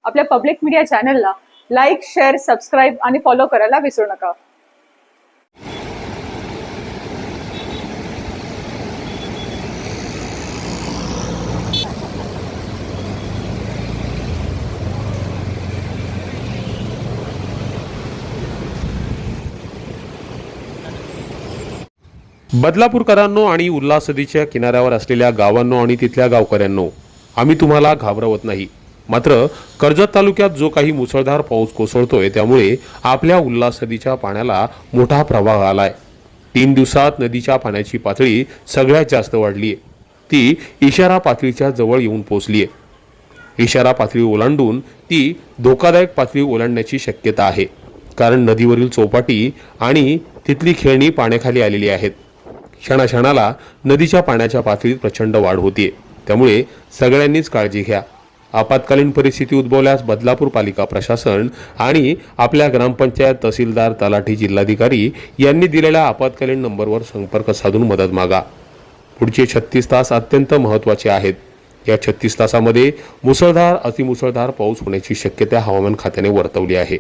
आपल्या public media चॅनलला like, share, subscribe आणि फॉलो करायला विसरू नका। बदलापूरकरांनो आणि उल्हास नदीच्या किनाऱ्यावर असलेल्या गावांनो आणि तिथल्या गावकऱ्यांनो, आम्ही तुम्हाला घाबरवत नाही। मात्र कर्जत तालुक्यात जो काही मुसळधार पाऊस कोसळतोय त्यामुळे आपल्या उल्हास नदीच्या पाण्याला मोठा प्रवाह आलाय। 3 दिवसात नदीच्या पाण्याची पातळी सगळ्यात जास्त वाढली आहे। ती इशारा पातळीच्या जवळ येऊन पोहोचली आहे। इशारा पातळी ओलांडून ती धोकादायक पातळी ओलांडण्याची शक्यता आहे, कारण नदीवरील चौपाटी आणि तिथली खेळणी पाण्याखाली आलेली आहेत। क्षणाक्षणाला नदीच्या पाण्याच्या पातळीत प्रचंड वाढ होतीये, त्यामुळे सगळ्यांनीच काळजी घ्या। आपत्कालीन परिस्थिती उद्भवल्यास बदलापूर पालिका प्रशासन आणि आपल्या ग्रामपंचायत, तहसीलदार, तलाठी, जिल्हाधिकारी यांनी दिलेल्या आपत्कालीन नंबरवर संपर्क साधून मदत मागा। पुढचे 36 तास अत्यंत महत्त्वाचे आहेत। या 36 तासामध्ये मुसळधार, अतिमुसळधार पाऊस होण्याची शक्यता हवामान खात्याने वर्तवली आहे।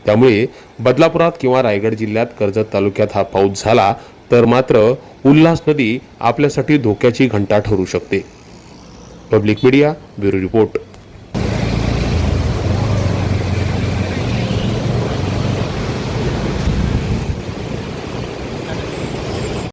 त्यामुळे बदलापुरात किंवा रायगड जिल्ह्यात कर्जत तालुक्यात हा पाऊस झाला तर मात्र उल्हास नदी आपल्यासाठी धोक्याची घंटा ठरू शकते। Public media bureau report.